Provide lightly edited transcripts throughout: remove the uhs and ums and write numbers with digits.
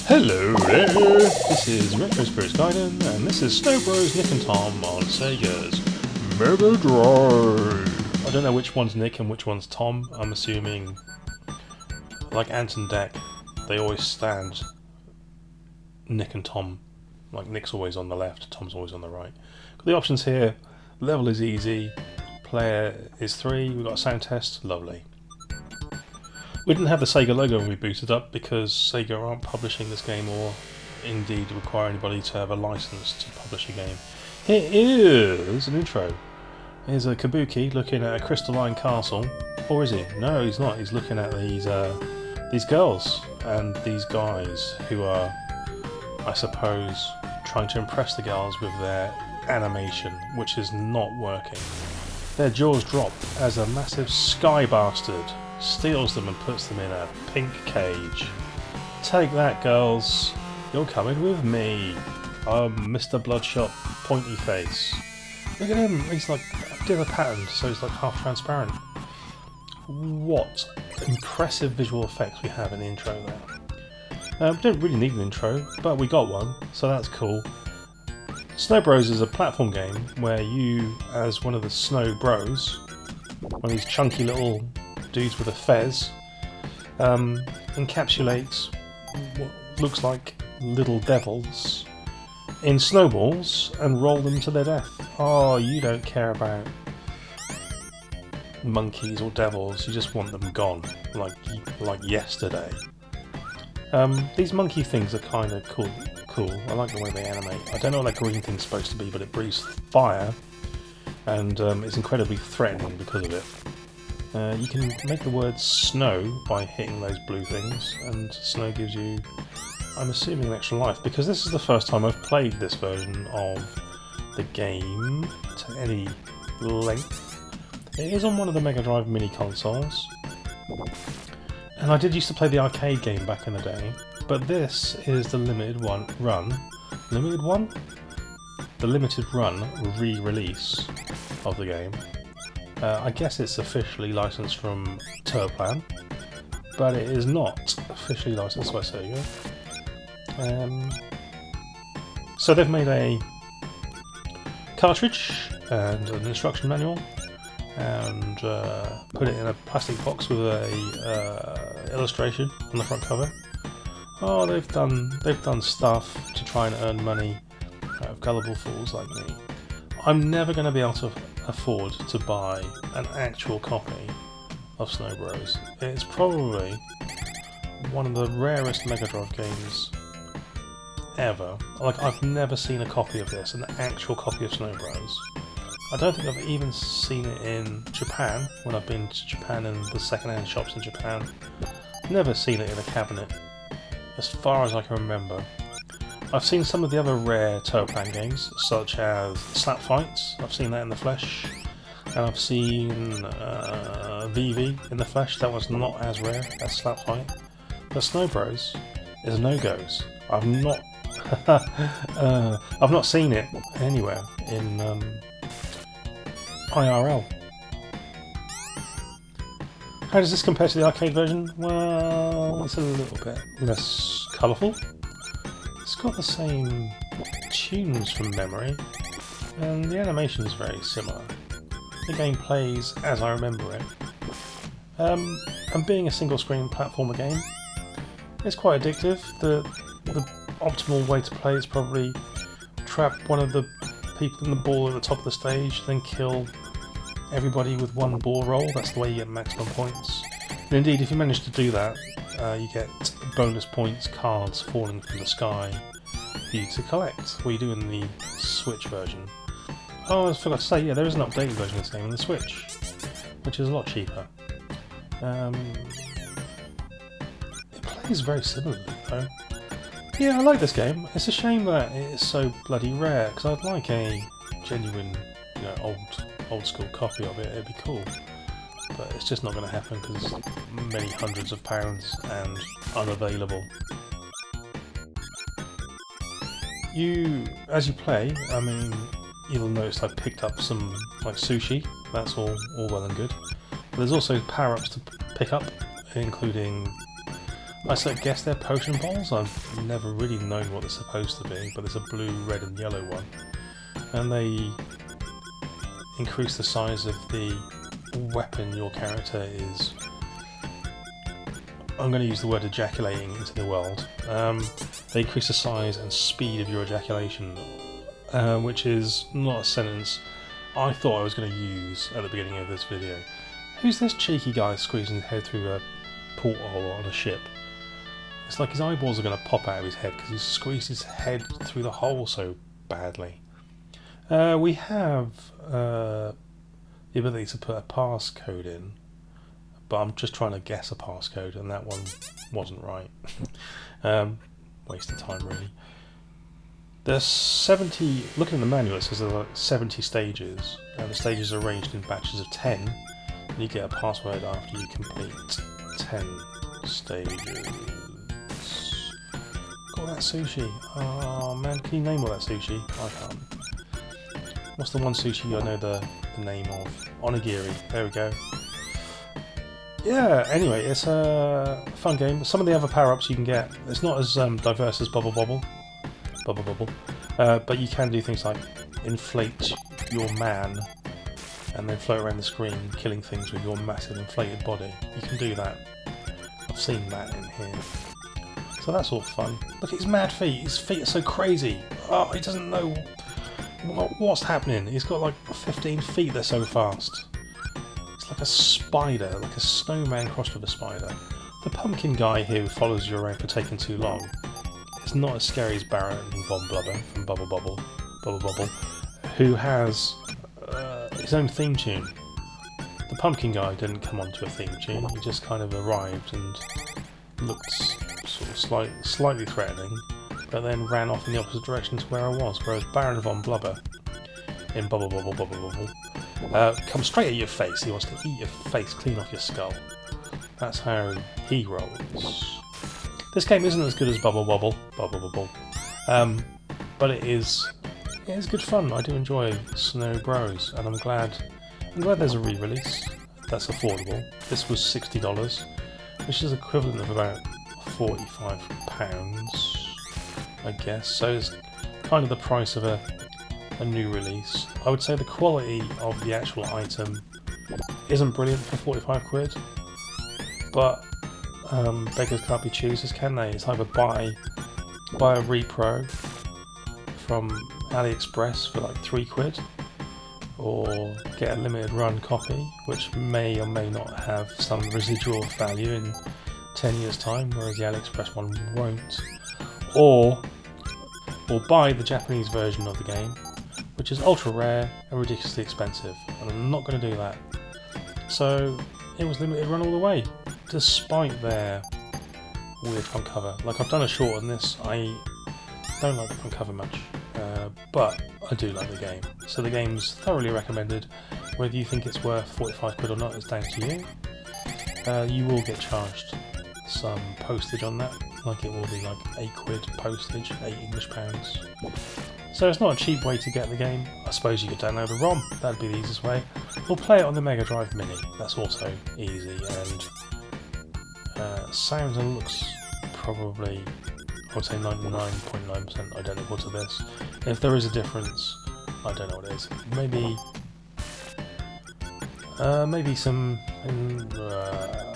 Hello there, this is Retro Spirits Gaiden, and this is Snow Bros, Nick and Tom on Sega's Megadrive. I don't know which one's Nick and which one's Tom. I'm assuming, like Ant and Dec, they always stand Nick and Tom. Like Nick's always on the left, Tom's always on the right. Got the options here. Level is easy, player is 3, we've got a sound test, lovely. We didn't have the Sega logo when we booted up because Sega aren't publishing this game or indeed require anybody to have a license to publish a game. Here is an intro. Here's a Kabuki looking at a crystalline castle. Or is he? No, he's not. He's looking at these girls and these guys who are, I suppose, trying to impress the girls with their animation, which is not working. Their jaws drop as a massive sky bastard steals them and puts them in a pink cage. Take that, girls. You're coming with me. I'm Mr. Bloodshot Pointy Face. Look at him. He's like, I did a pattern so he's like half transparent. What impressive visual effects we have in the intro there. We don't really need an intro, but we got one, so that's cool. Snow Bros is a platform game where you, as one of the Snow Bros, one of these chunky little dudes with a fez, encapsulates what looks like little devils in snowballs and roll them to their death. Oh, you don't care about monkeys or devils, you just want them gone, like yesterday. These monkey things are kind of cool. I like the way they animate. I don't know what that green thing's supposed to be, but it breathes fire and it's incredibly threatening because of it. You can make the word snow by hitting those blue things, and snow gives you, I'm assuming, an extra life, because this is the first time I've played this version of the game to any length. It is on one of the Megadrive mini consoles, and I did used to play the arcade game back in the day, but this is the limited run re-release of the game. I guess it's officially licensed from Toaplan, but it is not officially licensed by Sega. So they've made a cartridge and an instruction manual, and put it in a plastic box with a illustration on the front cover. Oh, they've done stuff to try and earn money out of gullible fools like me. I'm never going to be able to afford to buy an actual copy of Snow Bros. It's probably one of the rarest Mega Drive games ever. Like, I've never seen a copy of this, an actual copy of Snow Bros. I don't think I've even seen it in Japan, when I've been to Japan and the second-hand shops in Japan. Never seen it in a cabinet, as far as I can remember. I've seen some of the other rare Toaplan games, such as Slap Fights. I've seen that in the flesh, and I've seen VV in the flesh. That was not as rare as Slap Fight. But Snow Bros is no-goes. I've not, I've not seen it anywhere in IRL. How does this compare to the arcade version? Well, it's a little bit less colourful. It's got the same tunes from memory, and the animation is very similar. The game plays as I remember it. And being a single-screen platformer game, it's quite addictive. The optimal way to play is probably trap one of the people in the ball at the top of the stage, then kill everybody with one ball roll. That's the way you get maximum points. And indeed, if you manage to do that, you get bonus points, cards falling from the sky for you to collect, what you do in the Switch version. Oh, I forgot to say, yeah, there is an updated version of this game on the Switch, which is a lot cheaper. It plays very similarly, though. Yeah, I like this game. It's a shame that it is so bloody rare, because I'd like a genuine, old school copy of it. It'd be cool. But it's just not going to happen because it's many hundreds of pounds and unavailable. As you play, I mean, you'll notice I've picked up some like sushi. That's all well and good. But there's also power-ups to pick up, including I sort of guess they're potion balls. I've never really known what they're supposed to be, but there's a blue, red and yellow one. And they increase the size of the weapon your character is... I'm going to use the word ejaculating into the world. They increase the size and speed of your ejaculation, which is not a sentence I thought I was going to use at the beginning of this video. Who's this cheeky guy squeezing his head through a porthole on a ship? It's like his eyeballs are going to pop out of his head because he's squeezed his head through the hole so badly. We have the ability to put a passcode in, but I'm just trying to guess a passcode and that one wasn't right. Waste of time really. There's 70, looking at the manual it says there are like 70 stages, and the stages are arranged in batches of 10, and you get a password after you complete 10 stages. Got that sushi. Oh man, can you name all that sushi? I can't. What's the one sushi I know the name of? Onigiri, there we go. Yeah, anyway, it's a fun game. Some of the other power-ups you can get, it's not as diverse as Bubble Bobble, but you can do things like inflate your man and then float around the screen killing things with your massive inflated body. You can do that. I've seen that in here. So that's all fun. Look at his mad feet. His feet are so crazy. Oh, he doesn't know what's happening. He's got like 15 feet, they're so fast. It's like a spider, like a snowman crossed with a spider. The pumpkin guy here who follows you around for taking too long is not as scary as Barrett and Von Blubber from Bubble Bobble, who has his own theme tune. The pumpkin guy didn't come onto a theme tune, he just kind of arrived and looked sort of slightly threatening, but then ran off in the opposite direction to where I was, whereas Baron Von Blubber in Bubble comes straight at your face. He wants to eat your face clean off your skull. That's how he rolls. This game isn't as good as Bubble Bobble, but it is good fun. I do enjoy Snow Bros, and I'm glad there's a re-release that's affordable. This was $60, which is equivalent of about £45, I guess. So it's kind of the price of a new release. I would say the quality of the actual item isn't brilliant for 45 quid, but beggars can't be choosers, can they? It's either buy a repro from AliExpress for like 3 quid, or get a limited run copy, which may or may not have some residual value in 10 years time, whereas the AliExpress one won't, or buy the Japanese version of the game, which is ultra rare and ridiculously expensive, and I'm not going to do that. So it was limited run all the way, despite their weird front cover. Like, I've done a short on this. I don't like the front cover much, but I do like the game. So the game's thoroughly recommended. Whether you think it's worth 45 quid or not is down to you. You will get charged some postage on that, like it will be like 8 quid postage, £8 English. So it's not a cheap way to get the game. I suppose you could download the ROM, that'd be the easiest way. Or play it on the Megadrive Mini, that's also easy, and sounds and looks probably, I would say 99.9% identical to this. If there is a difference, I don't know what it is. Maybe some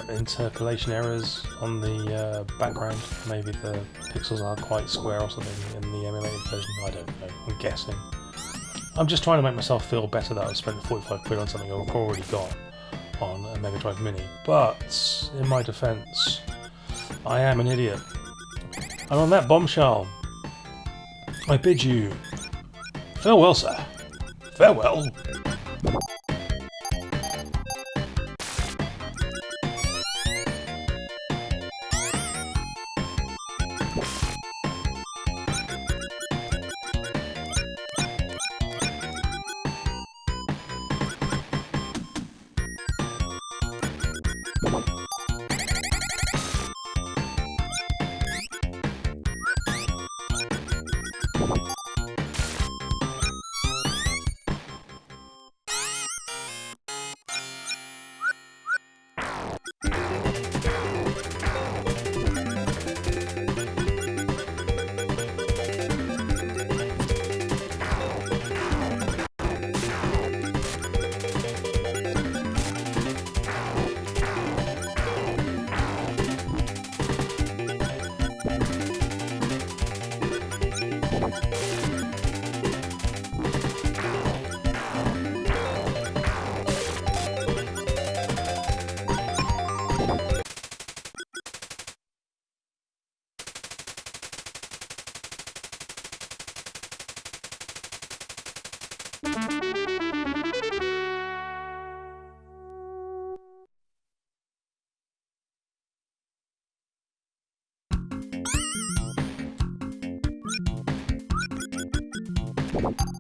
interpolation errors on the background. Maybe the pixels are quite square or something in the emulated version. I don't know. I'm guessing. I'm just trying to make myself feel better that I've spent 45 quid on something I've already got on a Megadrive Mini. But in my defence, I am an idiot. And on that bombshell, I bid you farewell, sir. Farewell. You